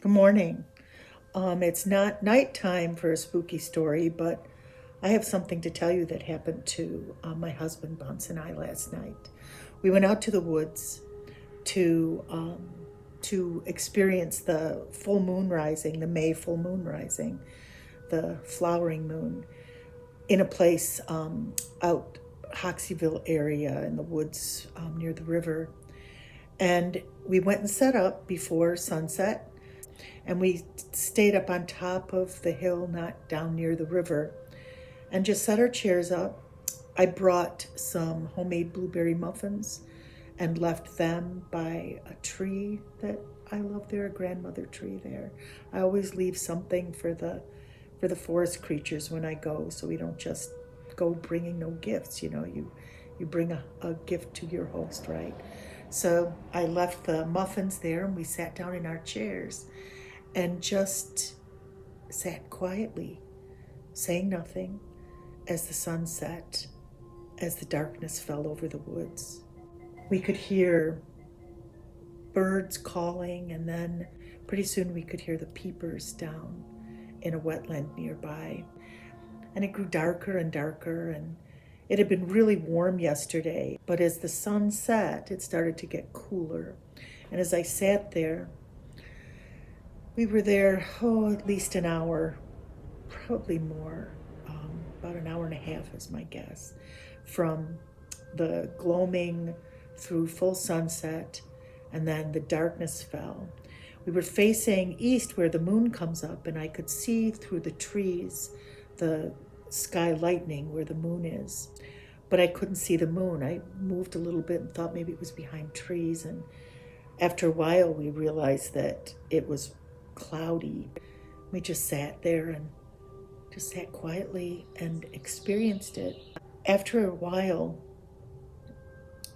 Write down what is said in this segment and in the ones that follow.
Good morning. It's not nighttime for a spooky story, but I have something to tell you that happened to my husband Bunce and I last night. We went out to the woods to um, to experience the full moon rising, the May full moon rising, the flowering moon, in a place out Hoxseyville area in the woods near the river. And we went and set up before sunset, and we stayed up on top of the hill, not down near the river, and just set our chairs up. I brought some homemade blueberry muffins and left them by a tree that I love there, a grandmother tree there. I always leave something for the forest creatures when I go, so we don't just go bringing no gifts. You bring a gift to your host, right? So I left the muffins there, and we sat down in our chairs and just sat quietly, saying nothing, as the sun set, as the darkness fell over the woods. We could hear birds calling, and then pretty soon we could hear the peepers down in a wetland nearby. And it grew darker and darker, and it had been really warm yesterday, but as the sun set, it started to get cooler. And as I sat there, we were there, at least an hour, probably more, about an hour and a half is my guess, from the gloaming through full sunset, and then the darkness fell. We were facing east where the moon comes up, and I could see through the trees the sky lightning where the moon is. But I couldn't see the moon. I moved a little bit and thought maybe it was behind trees, and after a while we realized that it was cloudy. We just sat there and just sat quietly and experienced it. After a while,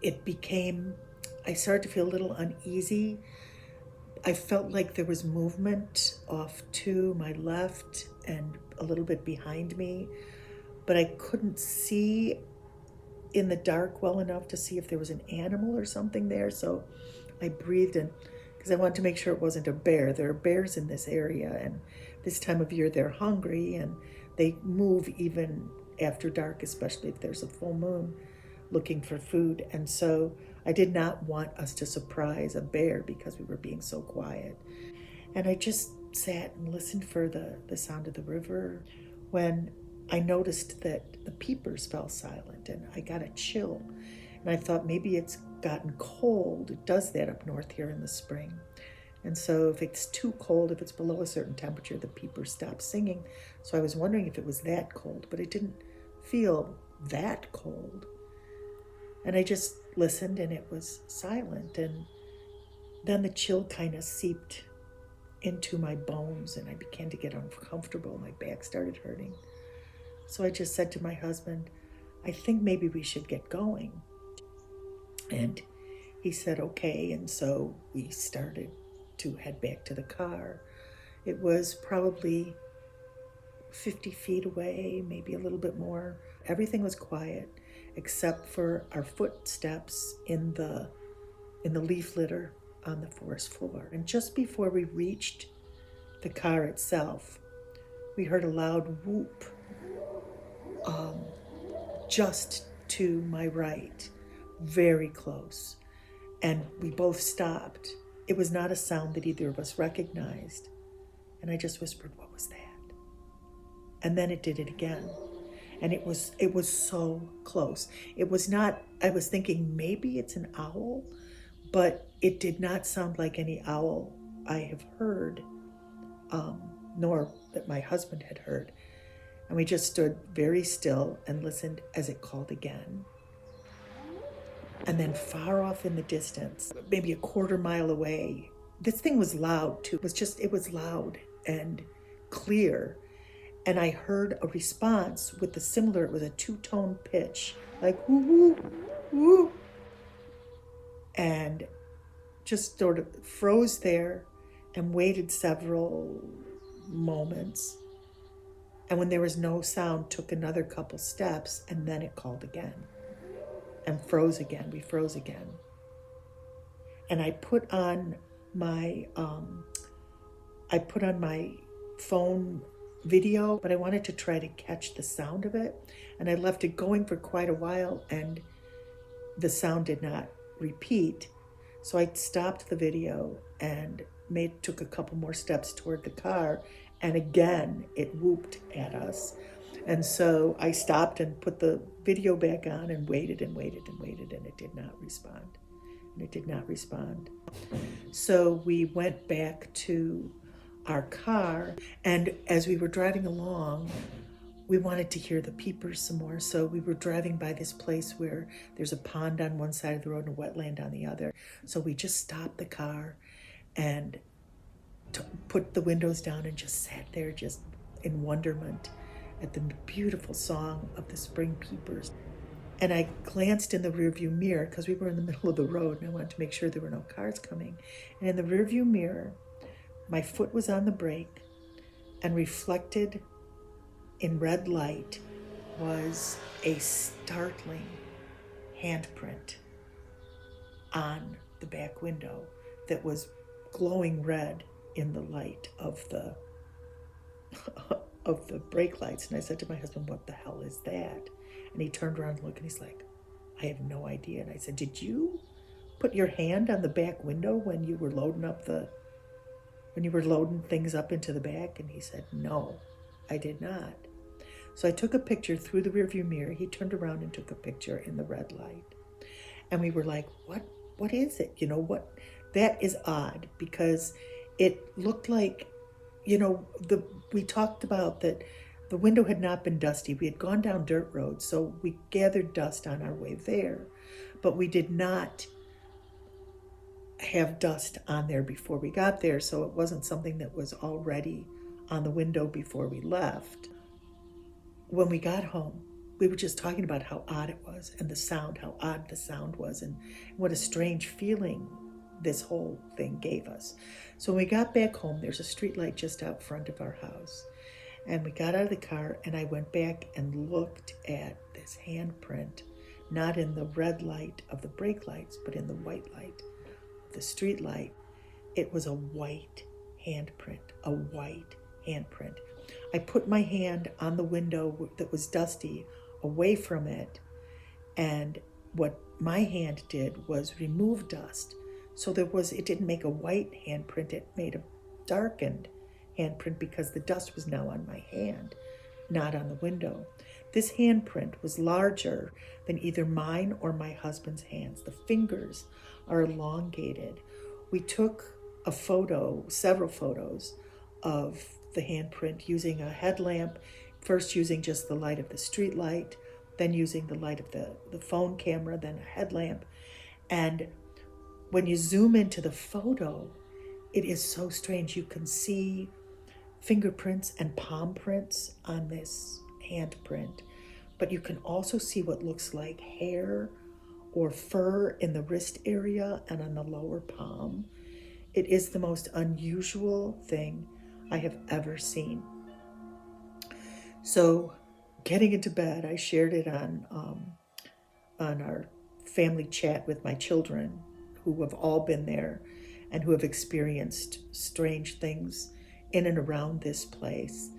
I started to feel a little uneasy. I felt like there was movement off to my left and a little bit behind me, but I couldn't see in the dark well enough to see if there was an animal or something there. So I breathed in, because I wanted to make sure it wasn't a bear. There are bears in this area, and this time of year they're hungry, and they move even after dark, especially if there's a full moon, looking for food. And so I did not want us to surprise a bear because we were being so quiet. And I just sat and listened for the sound of the river, when I noticed that the peepers fell silent, and I got a chill. And I thought maybe it's gotten cold. It does that up north here in the spring. And so if it's too cold, if it's below a certain temperature, the peepers stop singing. So I was wondering if it was that cold, but it didn't feel that cold. And I just listened, and it was silent. And then the chill kind of seeped into my bones, and I began to get uncomfortable. My back started hurting. So I just said to my husband, I think maybe we should get going. And he said, okay. And so we started to head back to the car. It was probably 50 feet away, maybe a little bit more. Everything was quiet except for our footsteps in the leaf litter on the forest floor. And just before we reached the car itself, we heard a loud whoop just to my right, very close. And we both stopped. It was not a sound that either of us recognized. And I just whispered, what was that? And then it did it again. And it was so close. It was not, I was thinking maybe it's an owl, but it did not sound like any owl I have heard, nor that my husband had heard. And we just stood very still and listened as it called again. And then far off in the distance, maybe a quarter mile away, this thing was loud too. It was loud and clear. And I heard a response with it was a two-tone pitch, like woo, woo, woo. And just sort of froze there and waited several moments. And when there was no sound, took another couple steps, and then it called again and froze again. We froze again. And I put on my I put on my phone video, but I wanted to try to catch the sound of it. And I left it going for quite a while, and the sound did not repeat. So I stopped the video and took a couple more steps toward the car, and again it whooped at us. And so I stopped and put the video back on and waited and waited and waited, and it did not respond. And it did not respond. So we went back to our car, and as we were driving along, we wanted to hear the peepers some more. So we were driving by this place where there's a pond on one side of the road and a wetland on the other. So we just stopped the car and put the windows down and just sat there just in wonderment at the beautiful song of the spring peepers. And I glanced in the rearview mirror because we were in the middle of the road and I wanted to make sure there were no cars coming. And in the rearview mirror, my foot was on the brake, and reflected in red light was a startling handprint on the back window that was glowing red in the light of the of the brake lights. And I said to my husband, "What the hell is that?" And he turned around and looked, and he's like, "I have no idea." And I said, "Did you put your hand on the back window when you were loading things up into the back?" And he said, "No, I did not." So I took a picture through the rearview mirror. He turned around and took a picture in the red light. And we were like, what is it? What? That is odd, because it looked like, we talked about that the window had not been dusty. We had gone down dirt roads, so we gathered dust on our way there, but we did not have dust on there before we got there, so it wasn't something that was already on the window before we left. When we got home, we were just talking about how odd it was, and the sound, how odd the sound was, and what a strange feeling this whole thing gave us. So when we got back home, there's a street light just out front of our house. And we got out of the car, and I went back and looked at this handprint, not in the red light of the brake lights, but in the white light of the street light. It was a white handprint, a white handprint. I put my hand on the window that was dusty away from it, and what my hand did was remove dust. So it didn't make a white handprint, it made a darkened handprint because the dust was now on my hand, not on the window. This handprint was larger than either mine or my husband's hands. The fingers are elongated. We took several photos of the handprint using a headlamp, first using just the light of the street light, then using the light of the phone camera, then a headlamp. And when you zoom into the photo, it is so strange. You can see fingerprints and palm prints on this handprint, but you can also see what looks like hair or fur in the wrist area and on the lower palm. It is the most unusual thing I have ever seen. So getting into bed, I shared it on our family chat with my children, who have all been there and who have experienced strange things in and around this place,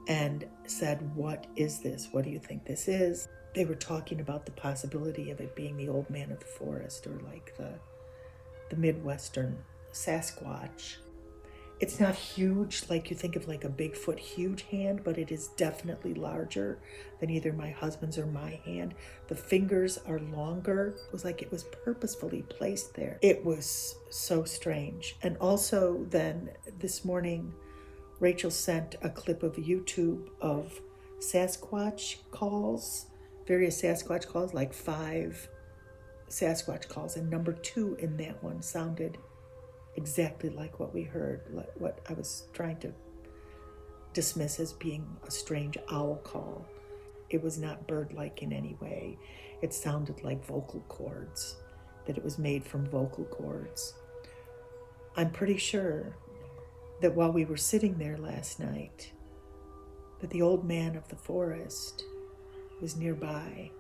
and said, "What is this? What do you think this is?" They were talking about the possibility of it being the old man of the forest, or like the Midwestern Sasquatch. It's not huge, like you think of like a Bigfoot huge hand, but it is definitely larger than either my husband's or my hand. The fingers are longer. It was like it was purposefully placed there. It was so strange. And also then this morning, Rachael sent a clip of YouTube of Sasquatch calls, various Sasquatch calls, like 5 Sasquatch calls, and number 2 in that one sounded exactly like what we heard, what I was trying to dismiss as being a strange owl call. It was not bird-like in any way. It sounded like vocal cords, that it was made from vocal cords. I'm pretty sure that while we were sitting there last night, that the old man of the forest was nearby.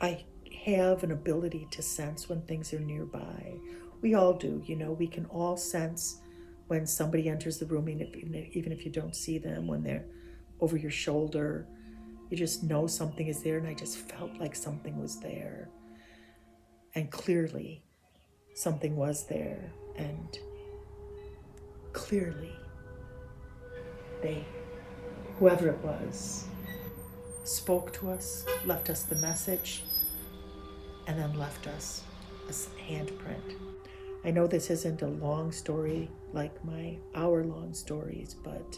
I have an ability to sense when things are nearby We all do, we can all sense when somebody enters the room, even if you don't see them, when they're over your shoulder. You just know something is there, and I just felt like something was there. And clearly, something was there. And clearly, whoever it was, spoke to us, left us the message, and then left us a handprint. I know this isn't a long story like my hour-long stories, but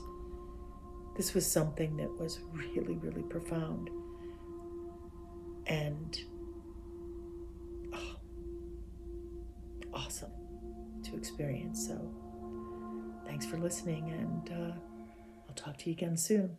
this was something that was really, really profound. And awesome to experience. So thanks for listening, and I'll talk to you again soon.